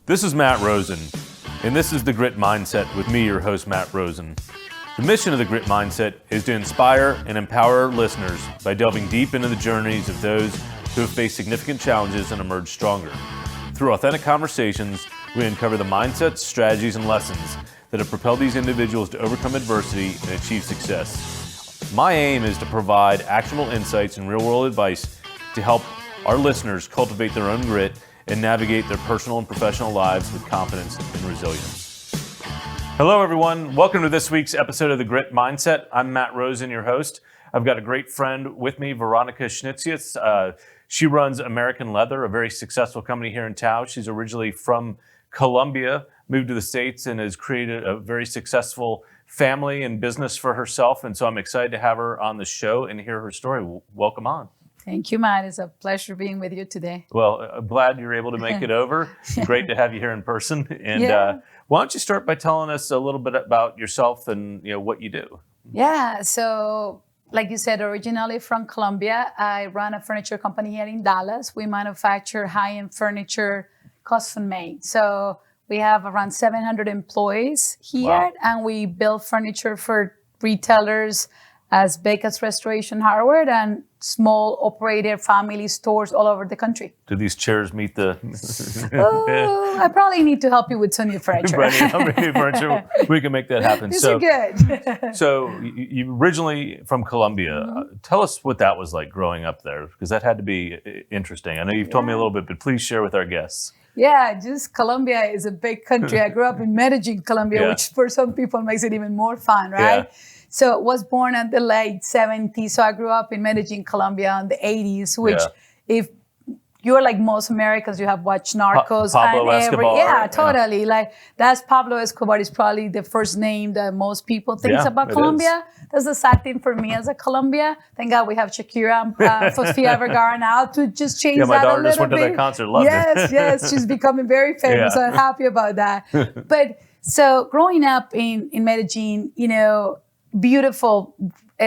This is Matt Rosen, and this is The Grit Mindset with me, your host, Matt Rosen. The mission of The Grit Mindset is to inspire and empower our listeners by delving deep into the journeys of those who have faced significant challenges and emerged stronger. Through authentic conversations, we uncover the mindsets, strategies, and lessons that have propelled these individuals to overcome adversity and achieve success. My aim is to provide actionable insights and real-world advice to help our listeners cultivate their own grit and navigate their personal and professional lives with confidence and resilience. Hello, everyone. Welcome to this week's episode of The Grit Mindset. I'm Matt Rosen, your host. I've got a great friend with me, Veronica Schnitzius. She runs American Leather, a very successful company here in town. She's originally from Colombia, moved to the States, and has created a very successful family and business for herself. And so I'm excited to have her on the show and hear her story. Welcome on. Thank you, Matt. It's a pleasure being with you today. Well, I'm glad you're able to make it over. Great to have you here in person. And why don't you start by telling us a little bit about yourself and what you do? Yeah, so like you said, originally from Colombia, I run a furniture company here in Dallas. We manufacture high-end furniture, custom made. So we have around 700 employees here, Wow. and we build furniture for retailers as big as Restoration Hardware and small operator family stores all over the country. Do these chairs meet the... Oh, I probably need to help you with some new furniture. Furniture. We can make that happen. These are good. So you originally from Colombia. Mm-hmm. Tell us what that was like growing up there, because that had to be interesting. I know you've told me a little bit, but please share with our guests. Yeah, just Colombia is a big country. I grew up in Medellín, Colombia, which for some people makes it even more fun, right? Yeah. So I was born in the late 70s. So I grew up in Medellín, Colombia in the 80s, which if you're like most Americans, you have watched Narcos. Pablo Escobar. Yeah, totally. Yeah. Like that's Pablo Escobar is probably the first name that most people think about Colombia. That's the sad thing for me as a Colombia. Thank God we have Shakira and Sofia Vergara now to just change that a little bit. Yeah, my daughter just went to that concert, loved it. Yes, she's becoming very famous. So I'm happy about that. But so growing up in Medellín, beautiful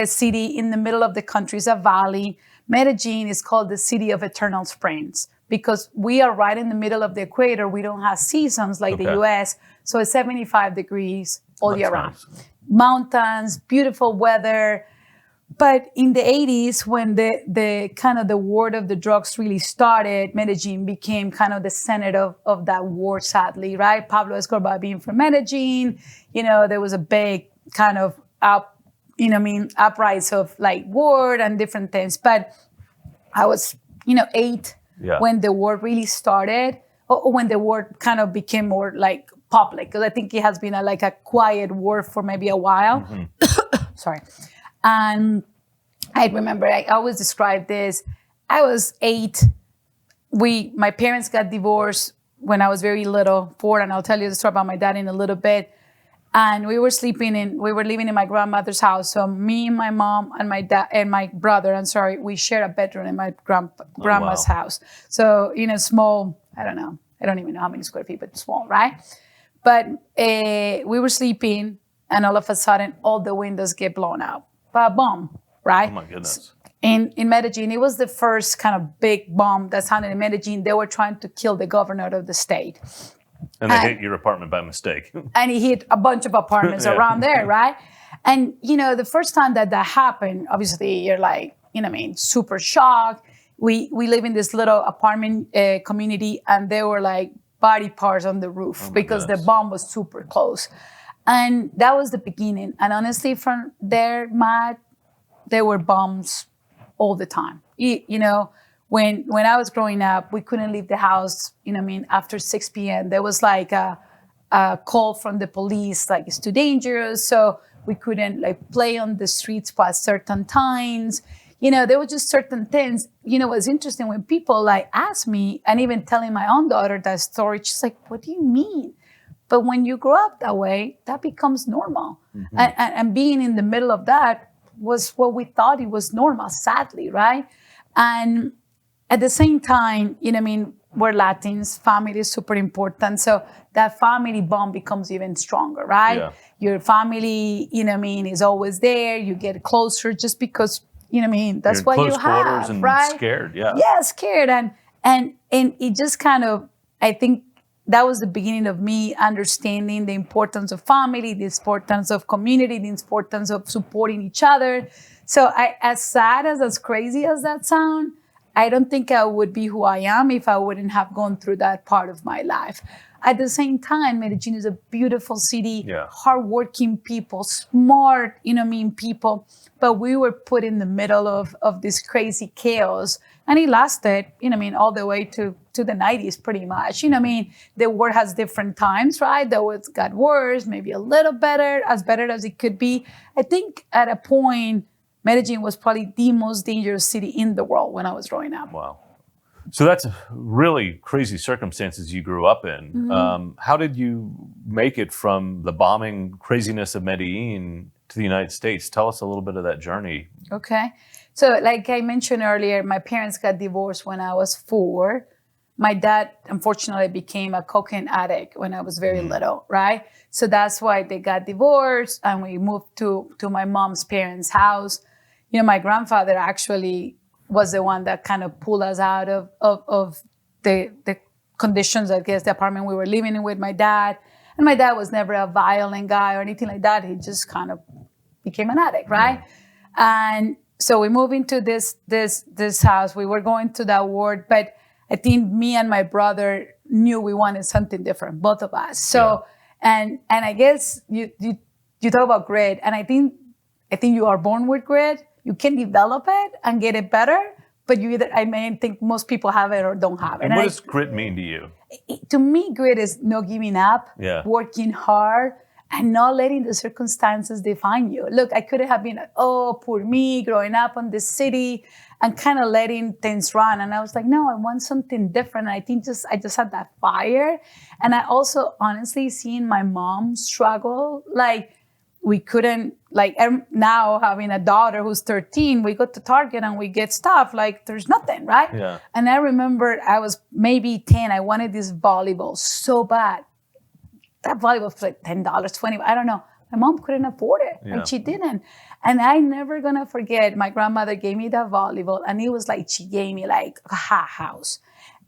city in the middle of the country, is a valley. Medellín is called the city of eternal springs because we are right in the middle of the equator. We don't have seasons like the US. So it's 75 degrees all year round. Nice. Mountains, beautiful weather. But in the 80s, when the kind of the war of the drugs really started, Medellín became kind of the center of that war, sadly, right? Pablo Escobar being from Medellín, there was a big kind of uprise of like war and different things. But I was, 8 when the war really started, or when the war kind of became more like public. Because I think it has been a quiet war for maybe a while. Mm-hmm. Sorry. And I remember I always describe this. I was 8. My parents got divorced when I was very little, 4, and I'll tell you the story about my dad in a little bit. And we were living in my grandmother's house. So me, my mom, and my dad, and my brother, we shared a bedroom in my grandma's house. So, small, I don't even know how many square feet, but small, right? But we were sleeping, and all of a sudden, all the windows get blown out by a bomb, right? Oh my goodness. In Medellín, it was the first kind of big bomb that sounded in Medellín. They were trying to kill the governor of the state. And they hit your apartment by mistake. And he hit a bunch of apartments around there, right? And, the first time that happened, obviously, you're like, super shocked. We live in this little apartment community, and there were like body parts on the roof because the bomb was super close. And that was the beginning. And honestly, from there, Matt, there were bombs all the time. When I was growing up, we couldn't leave the house, after 6 p.m. There was like a call from the police, like it's too dangerous. So we couldn't play on the streets past certain times. There were just certain things. What's interesting when people ask me, and even telling my own daughter that story, she's like, what do you mean? But when you grow up that way, that becomes normal. Mm-hmm. And being in the middle of that was what we thought it was normal, sadly, right? And at the same time, we're Latins, family is super important. So that family bond becomes even stronger, right? Yeah. Your family, is always there. You get closer just because, that's what you have, quarters and right? Scared, yeah. Yeah, scared. And it just kind of, I think that was the beginning of me understanding the importance of family, the importance of community, the importance of supporting each other. So as sad as crazy as that sounds, I don't think I would be who I am if I wouldn't have gone through that part of my life. At the same time, Medellín is a beautiful city, hardworking people, smart, people. But we were put in the middle of this crazy chaos. And it lasted, all the way to the 90s pretty much. The world has different times, right? Though it got worse, maybe a little better as it could be. I think at a point, Medellín was probably the most dangerous city in the world when I was growing up. Wow. So that's really crazy circumstances you grew up in. Mm-hmm. How did you make it from the bombing craziness of Medellín to the United States? Tell us a little bit of that journey. Okay. So like I mentioned earlier, my parents got divorced when I was 4. My dad, unfortunately, became a cocaine addict when I was very little, right? So that's why they got divorced and we moved to my mom's parents' house. My grandfather actually was the one that kind of pulled us out of the conditions, I guess, the apartment we were living in with my dad. And my dad was never a violent guy or anything like that. He just kind of became an addict, right? And so we moved into this house. We were going to that ward, but I think me and my brother knew we wanted something different, both of us. So, and I guess you talk about grit, and I think you are born with grit. You can develop it and get it better, but I think most people have it or don't have it. And what does grit mean to you? To me, grit is not giving up, working hard, and not letting the circumstances define you. Look, I could have been like, oh, poor me, growing up in this city, and kind of letting things run. And I was like, no, I want something different. And I think I just had that fire. And I also, honestly, seeing my mom struggle, like, we couldn't, like, now having a daughter who's 13, we go to Target and we get stuff, like, there's nothing, right? Yeah. And I remember I was maybe 10, I wanted this volleyball so bad. That volleyball was like $10, $20, I don't know. My mom couldn't afford it, and she didn't. And I'm never gonna forget, my grandmother gave me that volleyball, and it was like she gave me like a house.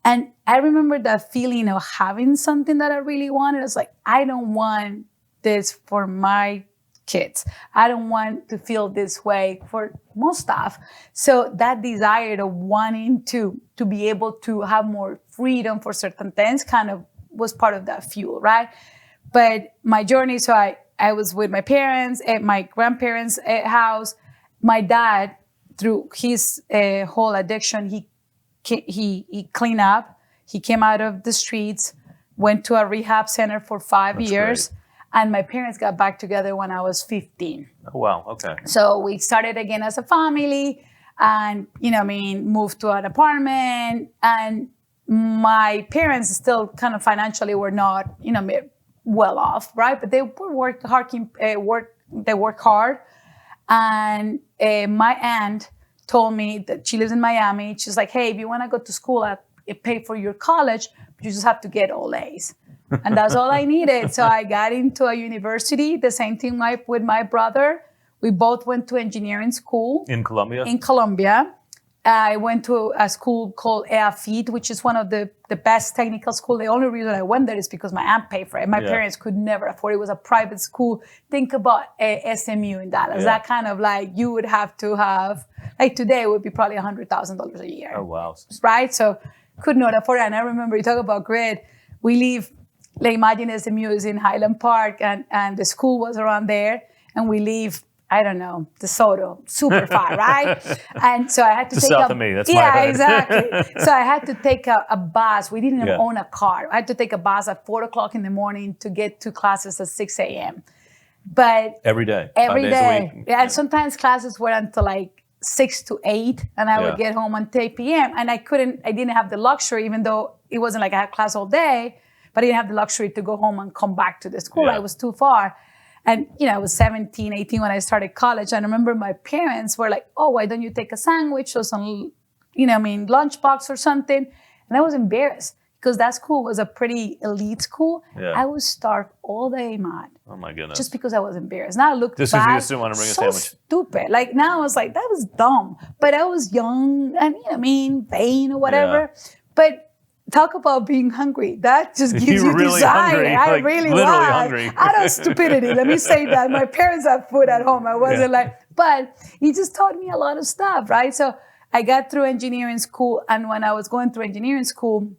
And I remember that feeling of having something that I really wanted. I was like, I don't want this for my kids. I don't want to feel this way for most stuff. So that desire of wanting to be able to have more freedom for certain things kind of was part of that fuel, right? But my journey, so I was with my parents at my grandparents' house. My dad, through his whole addiction, he cleaned up. He came out of the streets, went to a rehab center for 5 years. Great. And my parents got back together when I was 15. Oh, wow. Okay. So we started again as a family and, moved to an apartment. And my parents still kind of financially were not, well off, right? But they worked hard. And my aunt told me that she lives in Miami. She's like, hey, if you want to go to school, I pay for your college, but you just have to get all A's. And that's all I needed. So I got into a university, the same thing with my brother. We both went to engineering school. In Colombia? In Colombia. I went to a school called EAFIT, which is one of the best technical schools. The only reason I went there is because my aunt paid for it. My parents could never afford it. It was a private school. Think about SMU in Dallas. That kind of like you would have to have, like today it would be probably $100,000 a year. Oh, wow. Right? So could not afford it. And I remember you talk about grit. We live, like imagine SMU is in Highland Park and the school was around there. And we live, I don't know, DeSoto, super far, right? And so I had to take south of me, that's my hood. Exactly. So I had to take a bus. We didn't even own a car. I had to take a bus at 4:00 in the morning to get to classes at 6 a.m. But every day, every 5 days day. a week. And sometimes classes were until like 6 to 8, and I would get home at 8 p.m. And I didn't have the luxury, even though it wasn't like I had class all day, but I didn't have the luxury to go home and come back to the school. I was too far. And, I was 17, 18 when I started college. And I remember my parents were like, oh, why don't you take a sandwich or some, lunchbox or something? And I was embarrassed because that school was a pretty elite school. Yeah. I was starved all day, man. Oh, my goodness. Just because I was embarrassed. Now I look just back. Just because you just didn't want to bring a sandwich. Stupid. Like now I was like, that was dumb. But I was young and, vain or whatever. Yeah. But talk about being hungry. That just gives You you were really desire. hungry, I like, really literally was. hungry. Out of stupidity. Let me say that. My parents had food at home. I wasn't but he just taught me a lot of stuff, right? So I got through engineering school. And when I was going through engineering school,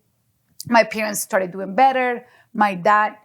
my parents started doing better. My dad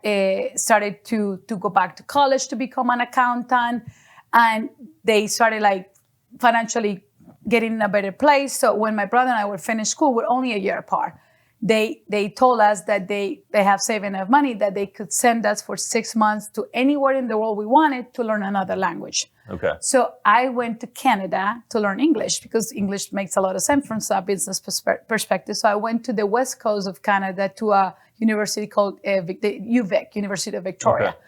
started to go back to college to become an accountant. And they started like financially getting in a better place. So when my brother and I were finished school, we're only a year apart. They told us that they have saved enough money that they could send us for 6 months to anywhere in the world we wanted to learn another language. Okay. So I went to Canada to learn English because English makes a lot of sense from a business perspective. So I went to the west coast of Canada to a university called UVic, University of Victoria. Okay.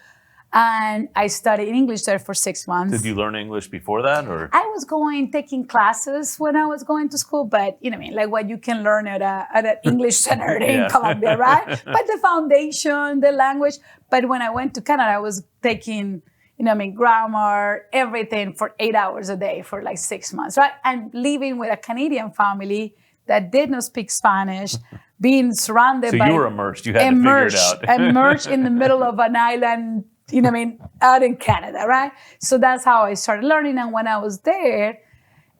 And I studied English there for 6 months. Did you learn English before that, or? I was taking classes when I was going to school, but you know what I mean, like what you can learn at an English center in Colombia, right? But the foundation, the language. But when I went to Canada, I was taking, grammar, everything for 8 hours a day for like 6 months, right? And living with a Canadian family that did not speak Spanish, being surrounded by... So you were immersed. You had to figure it out. Immersed in the middle of an island, out in Canada, right? So that's how I started learning. And when I was there,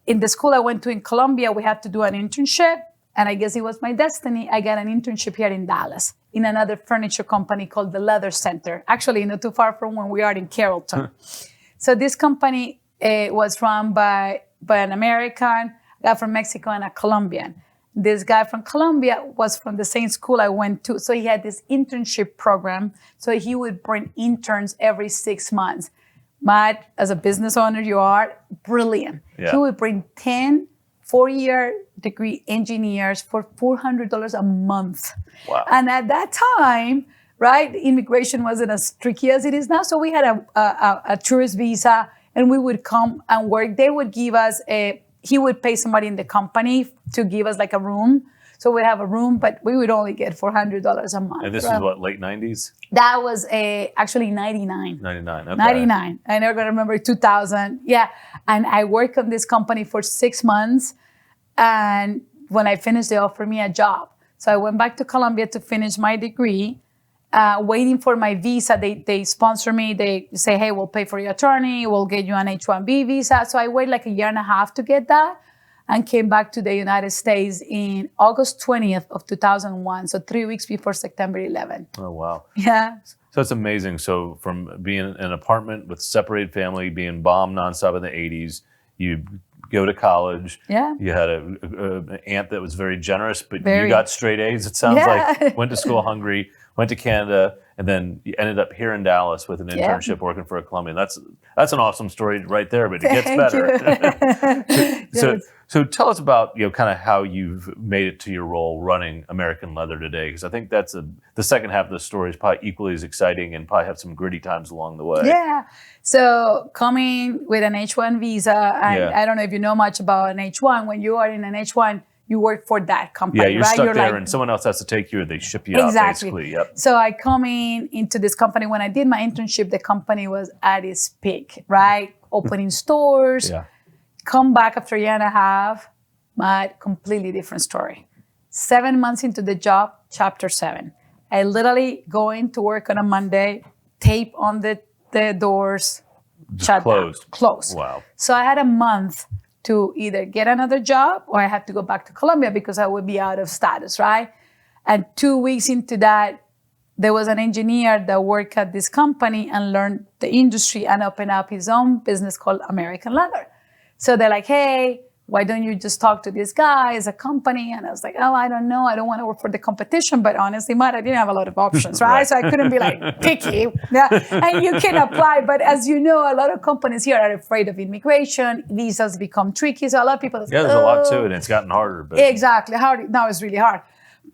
in the school I went to in Colombia, we had to do an internship. And I guess it was my destiny. I got an internship here in Dallas in another furniture company called the Leather Center. Actually, not too far from where we are in Carrollton. So this company was run by an American, a guy from Mexico, and a Colombian. This guy from Colombia was from the same school I went to. So he had this internship program. So he would bring interns every 6 months. Matt, as a business owner, you are brilliant. Yeah. He would bring 10 4-year degree engineers for $400 a month. Wow. And at that time, right, immigration wasn't as tricky as it is now. So we had a tourist visa and we would come and work. They would give us he would pay somebody in the company to give us like a room. So we'd have a room, but we would only get $400 a month. And this was what, late 90s? That was actually 99. 99, okay. 99. I never gonna remember 2000. Yeah. And I worked on this company for 6 months. And when I finished, they offered me a job. So I went back to Colombia to finish my degree, waiting for my visa. They sponsor me. They say, hey, we'll pay for your attorney. We'll get you an H-1B visa. So I waited like a year and a half to get that and came back to the United States in August 20th of 2001. So 3 weeks before September 11th. Oh, wow. Yeah. So it's amazing. So from being in an apartment with separated family, being bombed nonstop in the 80s, you go to college. Yeah. You had an aunt that was very generous, but you got straight A's, it sounds like. Went to school hungry, went to Canada, and then you ended up here in Dallas with an internship working for a Colombian. That's an awesome story right there, but it gets better. So tell us about kind of how you've made it to your role running American Leather today, because I think that's the second half of the story is probably equally as exciting and probably have some gritty times along the way. Yeah. So coming with an H-1 visa, and I don't know if you know much about an H-1. When you are in an H-1, you work for that company. Yeah, you're right? stuck there and someone else has to take you or they ship you out, basically. Yep. So I come into this company. When I did my internship, the company was at its peak, right? Opening stores. Yeah. Come back after a year and a half, but completely different story. 7 months into the job, chapter 7. I literally go into work on a Monday, tape on the doors, shut down. Closed. Wow. So I had a month to either get another job or I had to go back to Colombia because I would be out of status, right? And 2 weeks into that, there was an engineer that worked at this company and learned the industry and opened up his own business called American Leather. So they're like, hey, why don't you just talk to this guy as a company? And I was like, oh, I don't know. I don't want to work for the competition. But honestly, Matt, I didn't have a lot of options, right? So I couldn't be like picky. Yeah. And you can apply. But as you know, a lot of companies here are afraid of immigration. Visas become tricky. So a lot of people say, there's a lot to it. And it's gotten harder. But exactly. Now it's really hard.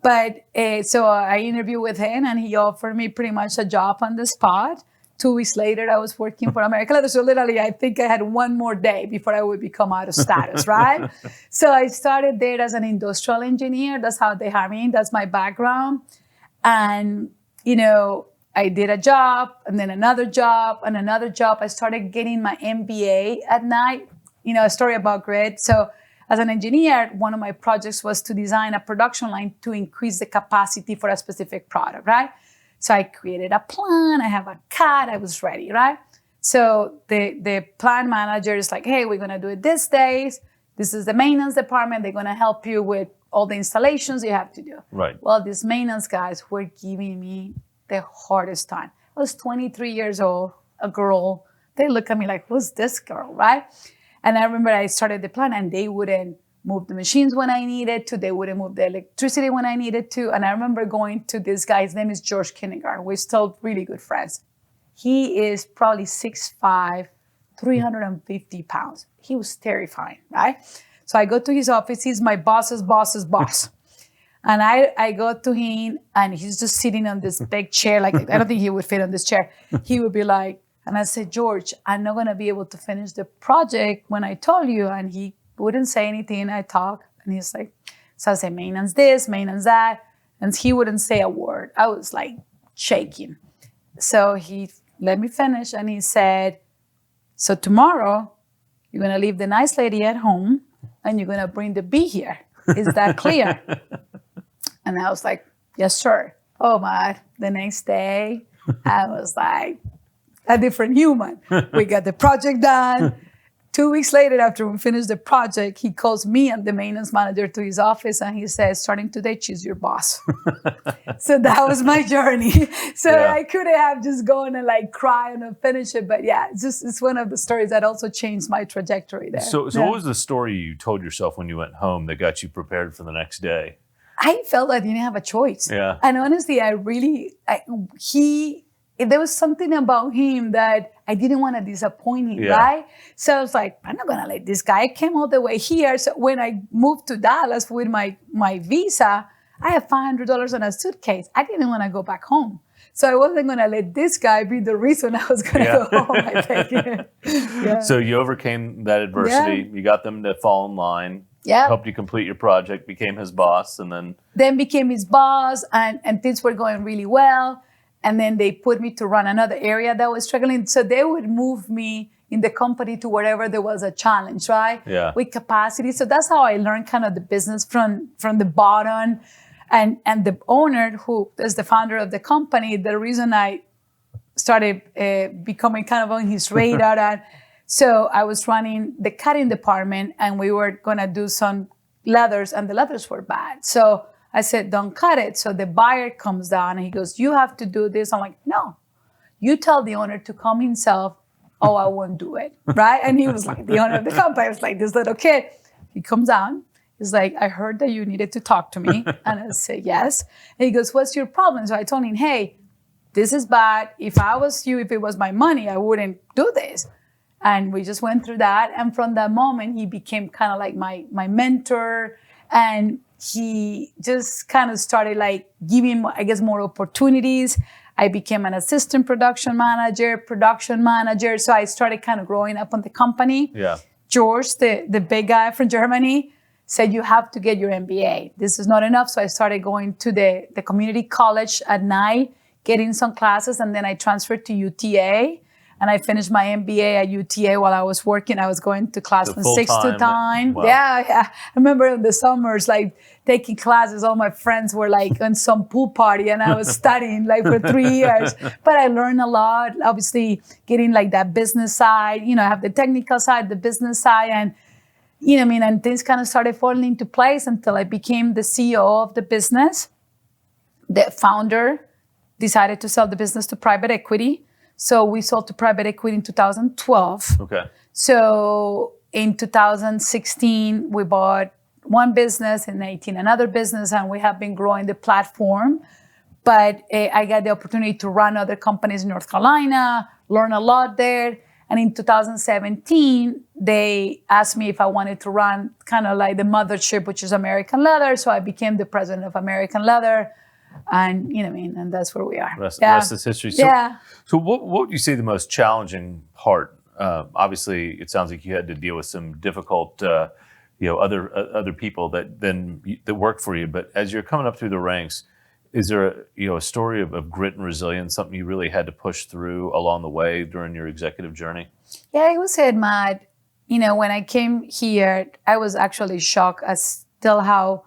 But so I interviewed with him and he offered me pretty much a job on the spot. 2 weeks later, I was working for American Leather. So literally, I think I had one more day before I would become out of status, right? So I started there as an industrial engineer. That's how they hired me. That's my background. And, I did a job and then another job and another job. I started getting my MBA at night. A story about grit. So as an engineer, one of my projects was to design a production line to increase the capacity for a specific product, right? So I created a plan, I have a CAD, I was ready, right? So the plant manager is like, hey, we're gonna do it these days. This is the maintenance department. They're gonna help you with all the installations you have to do. Right. Well, these maintenance guys were giving me the hardest time. I was 23 years old, a girl. They look at me like, who's this girl, right? And I remember I started the plant and they wouldn't move the machines when I needed to. They wouldn't move the electricity when I needed to. And I remember going to this guy, his name is George Kinnegar. We're still really good friends. He is probably 6'5", 350 pounds. He was terrifying, right? So I go to his office. He's my boss's boss's boss. And I go to him and he's just sitting on this big chair. Like, I don't think he would fit on this chair. He would be like, and I said, George, I'm not going to be able to finish the project when I told you. And he wouldn't say anything. I talk and he's like, so I say, maintenance this, maintenance that. And he wouldn't say a word. I was like shaking. So he let me finish and he said, so tomorrow you're going to leave the nice lady at home and you're going to bring the bee here. Is that clear? And I was like, yes, sir. Oh my, the next day I was like a different human. We got the project done. 2 weeks later, after we finished the project, he calls me and the maintenance manager to his office and he says, starting today, she's your boss. So that was my journey. So yeah. I couldn't have just gone and like cry and finish it. But yeah, it's one of the stories that also changed my trajectory there. So what was the story you told yourself when you went home that got you prepared for the next day? I felt I didn't have a choice. Yeah. And honestly, there was something about him that I didn't want to disappoint him, right? So I was like, I'm not going to let this guy. I came all the way here. So when I moved to Dallas with my visa, I had $500 on a suitcase. I didn't want to go back home. So I wasn't going to let this guy be the reason I was going to go home, I think. Yeah. So you overcame that adversity. Yeah. You got them to fall in line. Yeah. Helped you complete your project, became his boss, and then became his boss, and things were going really well. And then they put me to run another area that was struggling. So they would move me in the company to wherever there was a challenge, right? Yeah. With capacity. So that's how I learned kind of the business from the bottom. And the owner, who is the founder of the company, the reason I started becoming kind of on his radar. And so I was running the cutting department and we were going to do some leathers and the leathers were bad. So I said, don't cut it. So the buyer comes down and he goes, you have to do this. I'm like, no, you tell the owner to come himself. Oh, I won't do it. Right? And he was like, the owner of the company. I was like, this little kid. He comes down. He's like, I heard that you needed to talk to me. And I said, yes. And he goes, what's your problem? So I told him, hey, this is bad. If I was you, if it was my money, I wouldn't do this. And we just went through that. And from that moment, he became kind of like my mentor. And he just kind of started like giving, I guess, more opportunities. I became an assistant production manager. So I started kind of growing up on the company. Yeah. George, the big guy from Germany, said, you have to get your MBA. This is not enough. So I started going to the community college at night, getting some classes. And then I transferred to UTA. And I finished my MBA at UTA while I was working. I was going to class from 6 to 9. Wow. Yeah. I remember in the summers, like taking classes, all my friends were like on some pool party and I was studying like for 3 years. But I learned a lot, obviously getting like that business side, I have the technical side, the business side, and and things kind of started falling into place until I became the CEO of the business. The founder decided to sell the business to private equity. So we sold to private equity in 2012. Okay. So in 2016, we bought one business, in 2018 another business, and we have been growing the platform. But I got the opportunity to run other companies in North Carolina, learn a lot there. And in 2017, they asked me if I wanted to run kind of like the mothership, which is American Leather. So I became the president of American Leather. And and that's where we are. Rest is history. So what would you say the most challenging part? Obviously, it sounds like you had to deal with some difficult, other people that work for you. But as you're coming up through the ranks, is there a story of grit and resilience, something you really had to push through along the way during your executive journey? Yeah, I would say, Matt, when I came here, I was actually shocked as still how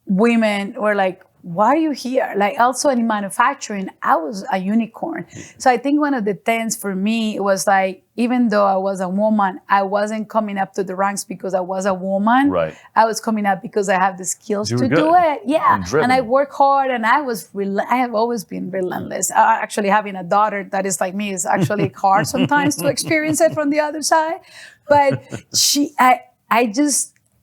women were like, why are you here? Like also in manufacturing, I was a unicorn. So I think one of the things for me was like, even though I was a woman, I wasn't coming up to the ranks because I was a woman. Right. I was coming up because I have the skills to good. do it. Yeah. And I work hard, and I have always been relentless. Actually, having a daughter that is like me is actually hard sometimes to experience it from the other side. But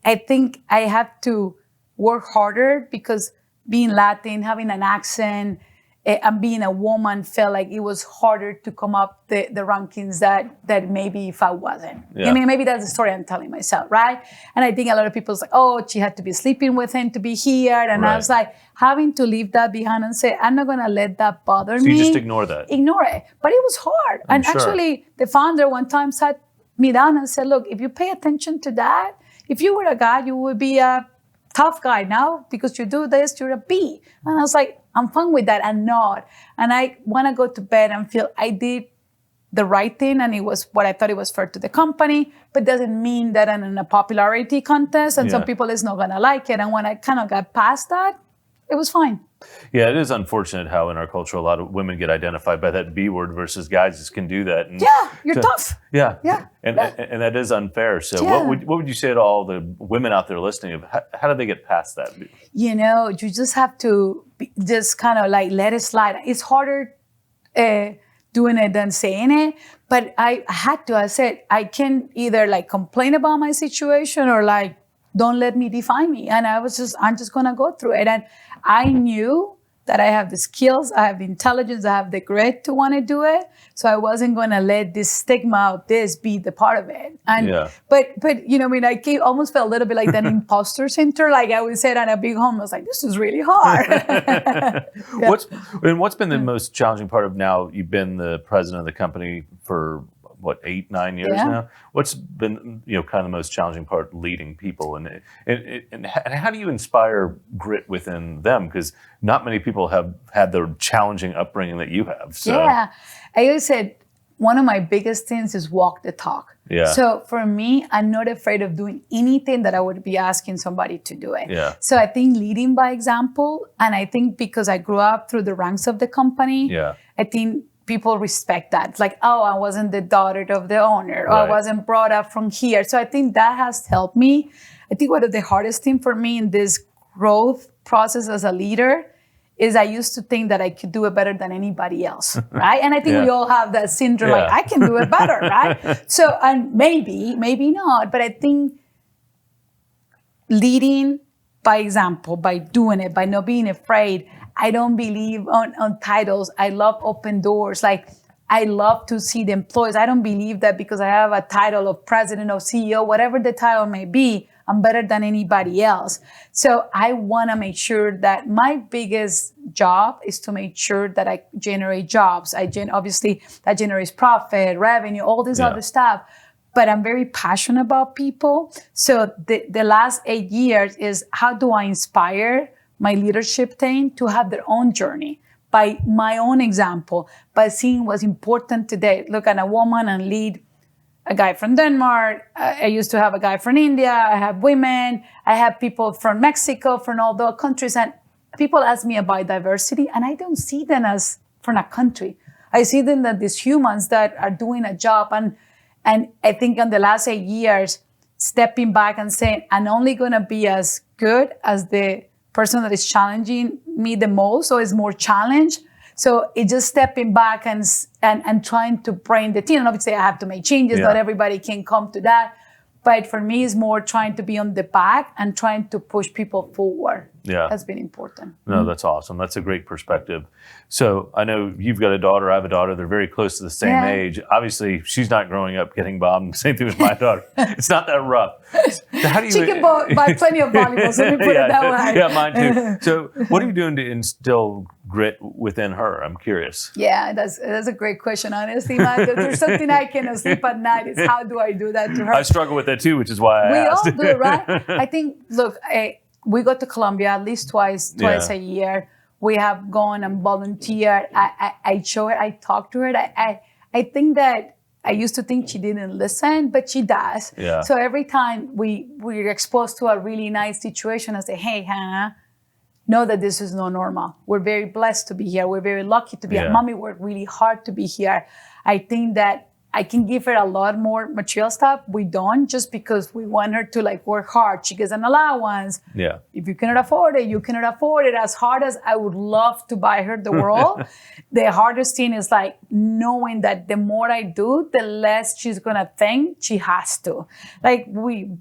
I think I have to work harder because being Latin, having an accent, and being a woman felt like it was harder to come up the rankings that maybe if I wasn't. Yeah. I mean, maybe that's the story I'm telling myself, right? And I think a lot of people's like, oh, she had to be sleeping with him to be here. And I was like, having to leave that behind and say, I'm not going to let that bother me. So you just ignore that? Ignore it. But it was hard. And actually, the founder one time sat me down and said, look, if you pay attention to that, if you were a guy, you would be a tough guy. Now, because you do this, you're a B. And I was like, I'm fine with that. I'm not. And I want to go to bed and feel I did the right thing and it was what I thought it was fair to the company, but doesn't mean that I'm in a popularity contest and some people is not going to like it. And when I kind of got past that, it was fine. Yeah, it is unfortunate how in our culture a lot of women get identified by that B word versus guys just can do that. And yeah, you're tough. Yeah, yeah, and that is unfair. So what would you say to all the women out there listening? Of how do they get past that? You just have to just kind of like let it slide. It's harder doing it than saying it, but I said I can either like complain about my situation or like don't let me define me. And I'm just gonna go through it. And I knew that I have the skills, I have the intelligence, I have the grit to want to do it. So I wasn't going to let this stigma of this be the part of it. And but I almost felt a little bit like that imposter syndrome. Like I would say at a big home, I was like, this is really hard. What's been the most challenging part of now? You've been the president of the company for 8-9 years now. What's been kind of the most challenging part leading people, and how do you inspire grit within them? Because not many people have had the challenging upbringing that you have. So. Yeah, I always said one of my biggest things is walk the talk. Yeah. So for me, I'm not afraid of doing anything that I would be asking somebody to do it. Yeah. So I think leading by example, and I think because I grew up through the ranks of the company, I think people respect that. It's like, oh, I wasn't the daughter of the owner, or I wasn't brought up from here. So I think that has helped me. I think one of the hardest things for me in this growth process as a leader is I used to think that I could do it better than anybody else, right? And I think we all have that syndrome, like, I can do it better, right? So, and maybe not, but I think leading by example, by doing it, by not being afraid. I don't believe on titles. I love open doors. Like, I love to see the employees. I don't believe that because I have a title of president or CEO, whatever the title may be, I'm better than anybody else. So I want to make sure that my biggest job is to make sure that I generate jobs. Obviously, that generates profit, revenue, all this other stuff. But I'm very passionate about people. So the last 8 years is how do I inspire my leadership team to have their own journey by my own example, by seeing what's important today. Look at a woman and lead a guy from Denmark. I used to have a guy from India. I have women. I have people from Mexico, from all the countries. And people ask me about diversity, and I don't see them as from a country. I see them as these humans that are doing a job. And I think in the last 8 years, stepping back and saying, I'm only going to be as good as the person that is challenging me the most, so it's more challenge. So it's just stepping back and trying to bring the team. And obviously I have to make changes. Not everybody can come to that. But for me, it's more trying to be on the back and trying to push people forward. Yeah. That's been important. No, that's awesome. That's a great perspective. So I know you've got a daughter, I have a daughter. They're very close to the same age. Obviously, she's not growing up getting bombed. Same thing with my daughter. It's not that rough. So how do you... She can buy plenty of volleyballs, let me put it that way. Yeah, mine too. So what are you doing to instill grit within her? I'm curious. Yeah, that's a great question, honestly, man. There's something I cannot sleep at night. Is how do I do that to her? I struggle with that too, which is why I asked. We all do, right? I think, look, we go to Colombia at least twice a year. We have gone and volunteered. I show her, I talk to her. I think that I used to think she didn't listen, but she does. Yeah. So every time we're exposed to a really nice situation, I say, hey, Hannah, know that this is not normal. We're very blessed to be here. We're very lucky to be here. Mommy worked really hard to be here. I think that I can give her a lot more material stuff. We don't, just because we want her to like work hard. She gets an allowance. Yeah. If you cannot afford it, you cannot afford it. As hard as I would love to buy her the world, the hardest thing is like knowing that the more I do, the less she's gonna think she has to. Like we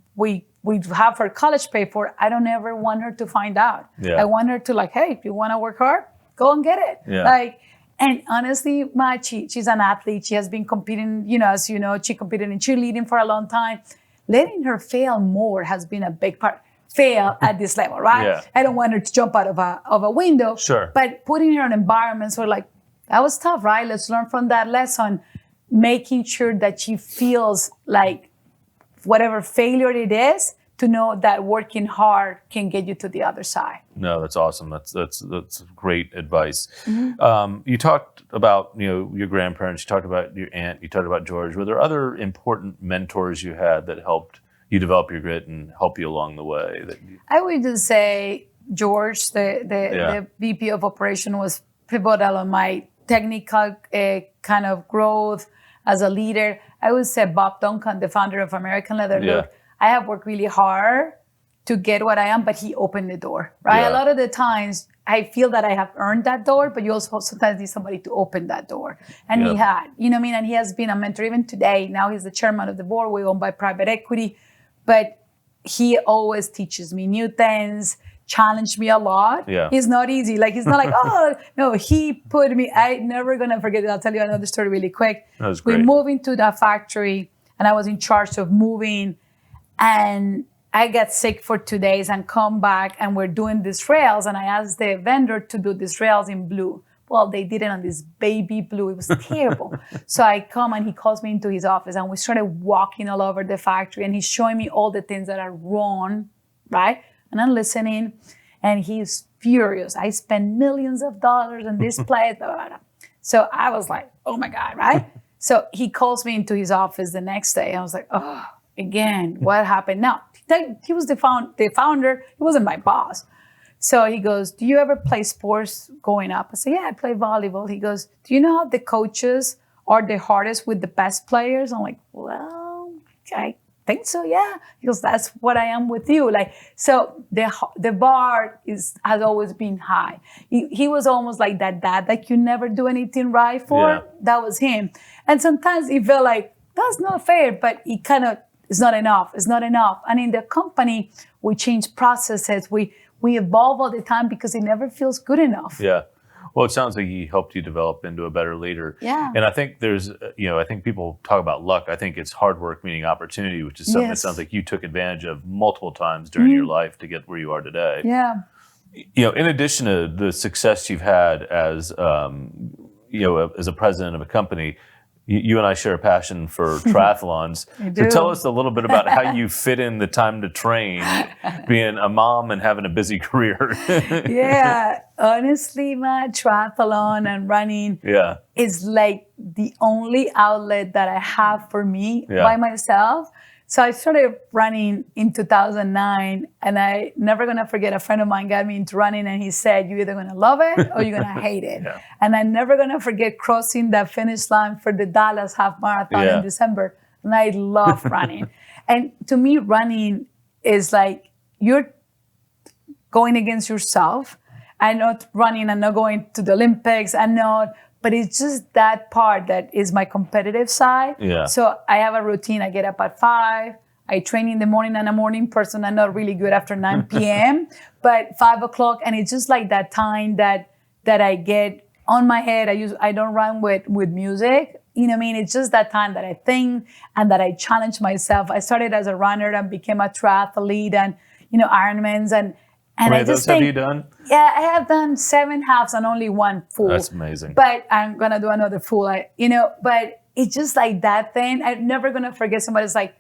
have her college paid for. I don't ever want her to find out. Yeah. I want her to like, hey, if you want to work hard, go and get it. Yeah. Like. And honestly, she's an athlete. She has been competing, as you know, she competed in cheerleading for a long time. Letting her fail more has been a big part. Fail at this level, right? Yeah. I don't want her to jump out of a window. Sure. But putting her in environments where like, that was tough, right? Let's learn from that lesson. Making sure that she feels like whatever failure it is, to know that working hard can get you to the other side. No, that's awesome. That's great advice. You talked about your grandparents. You talked about your aunt. You talked about George. Were there other important mentors you had that helped you develop your grit and help you along the way? I would just say George, the VP of operation, was pivotal on my technical kind of growth as a leader. I would say Bob Duncan, the founder of American Leather. Yeah. Look, I have worked really hard to get what I am, but he opened the door, right? Yeah. A lot of the times I feel that I have earned that door, but you also sometimes need somebody to open that door. And he had, and he has been a mentor even today. Now he's the chairman of the board. We're owned by private equity, but he always teaches me new things, challenged me a lot. Yeah. He's not easy. Like, he's not like, oh, no, he put me, I'm never going to forget it. I'll tell you another story really quick. That was great. We moved into that factory and I was in charge of moving. And I got sick for 2 days and come back and we're doing these rails. And I asked the vendor to do these rails in blue. Well, they did it on this baby blue. It was terrible. So I come and he calls me into his office and we started walking all over the factory and he's showing me all the things that are wrong, right? And I'm listening and he's furious. I spent millions of dollars on this place, blah, blah, blah. So I was like, oh my God, right? So he calls me into his office the next day. I was like, oh. Again, what happened? Now, he was the founder. He wasn't my boss. So he goes, do you ever play sports growing up? I said, yeah, I play volleyball. He goes, do you know how the coaches are the hardest with the best players? I'm like, well, I think so, yeah. He goes, that's what I am with you. Like, so the bar has always been high. He was almost like that dad, like you never do anything right for. Yeah. That was him. And sometimes he felt like, that's not fair, but he kind of, it's not enough. It's not enough. And in the company, we change processes. We evolve all the time because it never feels good enough. Yeah. Well, it sounds like he helped you develop into a better leader. Yeah. And I think I think people talk about luck. I think it's hard work meeting opportunity, which is something that sounds like you took advantage of multiple times during your life to get where you are today. Yeah. In addition to the success you've had as as a president of a company, you and I share a passion for triathlons. So tell us a little bit about how you fit in the time to train, being a mom and having a busy career. Yeah, honestly, my triathlon and running is like the only outlet that I have for me by myself. So I started running in 2009, and I never gonna forget, a friend of mine got me into running, and he said, you're either gonna love it or you're gonna hate it. Yeah. And I'm never gonna forget crossing that finish line for the Dallas half marathon in December. And I love running. And to me, running is like, you're going against yourself. I'm not running, I'm not going to the Olympics, but it's just that part that is my competitive side. Yeah. So I have a routine. I get up at 5. I train in the morning. I'm a morning person. I'm not really good after 9 p.m. But 5 o'clock, and it's just like that time that I get on my head. I don't run with music. You know what I mean? It's just that time that I think and that I challenge myself. I started as a runner and became a triathlete and Ironmans and how many of those have you done? Yeah, I have done 7 halves and only 1 full. That's amazing. But I'm gonna do another full. But it's just like that thing. I'm never gonna forget somebody's like,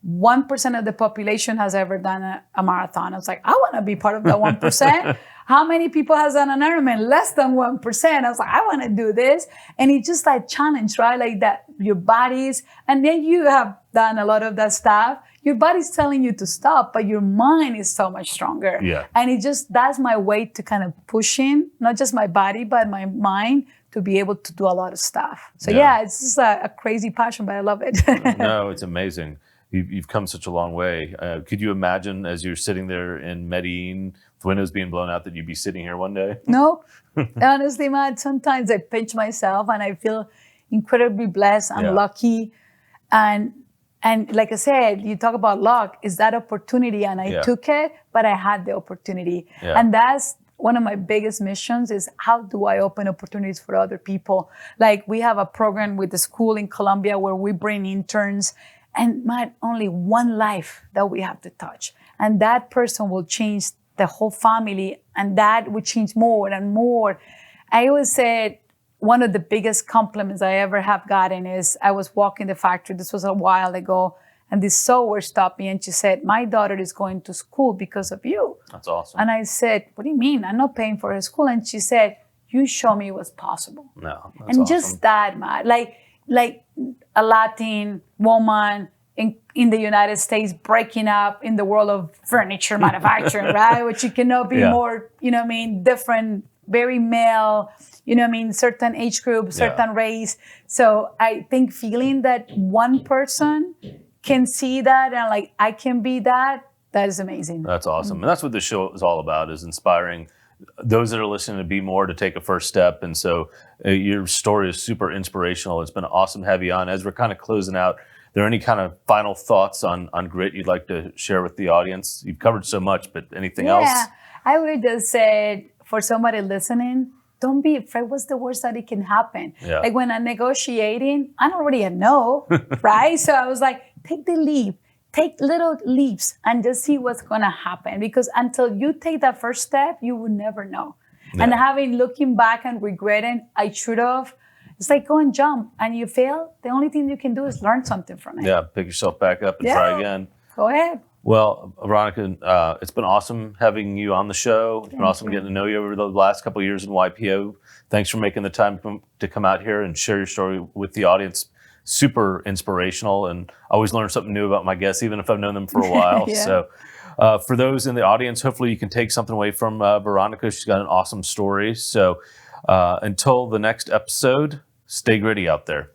1% of the population has ever done a marathon. I was like, I want to be part of that 1%. How many people has done an Ironman? Less than 1%. I was like, I want to do this. And it's just like challenge, right? Like that, your bodies, and then you have done a lot of that stuff. Your body's telling you to stop, but your mind is so much stronger. Yeah. And that's my way to kind of push in, not just my body, but my mind to be able to do a lot of stuff. So it's just a crazy passion, but I love it. No, it's amazing. You've come such a long way. Could you imagine as you're sitting there in Medellín, with windows being blown out, that you'd be sitting here one day? No, honestly, Matt, sometimes I pinch myself and I feel incredibly blessed and lucky. And like I said, you talk about luck, is that opportunity, and I took it, but I had the opportunity. Yeah. And that's one of my biggest missions, is how do I open opportunities for other people? Like we have a program with the school in Colombia where we bring interns, and Matt, only one life that we have to touch. And that person will change the whole family, and that will change more and more. I always said, one of the biggest compliments I ever have gotten is I was walking the factory. This was a while ago. And this sewer stopped me and she said, my daughter is going to school because of you. That's awesome. And I said, what do you mean? I'm not paying for her school. And she said, you show me what's possible. No, that's and awesome. Just that, man. Like a Latin woman in the United States breaking up in the world of furniture manufacturing, right? Which you cannot be more, different, very male, certain age group, certain race. So I think feeling that one person can see that and like, I can be that is amazing. That's awesome. And that's what this show is all about, is inspiring those that are listening to be more, to take a first step. And so your story is super inspirational. It's been awesome to have you on. As we're kind of closing out, are there any kind of final thoughts on grit you'd like to share with the audience? You've covered so much, but anything else? Yeah, I would just say, for somebody listening, don't be afraid. What's the worst that it can happen? Yeah. Like when I'm negotiating, I already know, right? So I was like, take the leap, take little leaps and just see what's going to happen. Because until you take that first step, you will never know. Yeah. And looking back and regretting, I should have, it's like go and jump and you fail. The only thing you can do is learn something from it. Yeah, pick yourself back up and try again. Go ahead. Well, Veronica, it's been awesome having you on the show. It's been awesome getting to know you over the last couple of years in YPO. Thanks for making the time to come out here and share your story with the audience. Super inspirational, and I always learn something new about my guests, even if I've known them for a while. So for those in the audience, hopefully you can take something away from Veronica. She's got an awesome story. So until the next episode, stay gritty out there.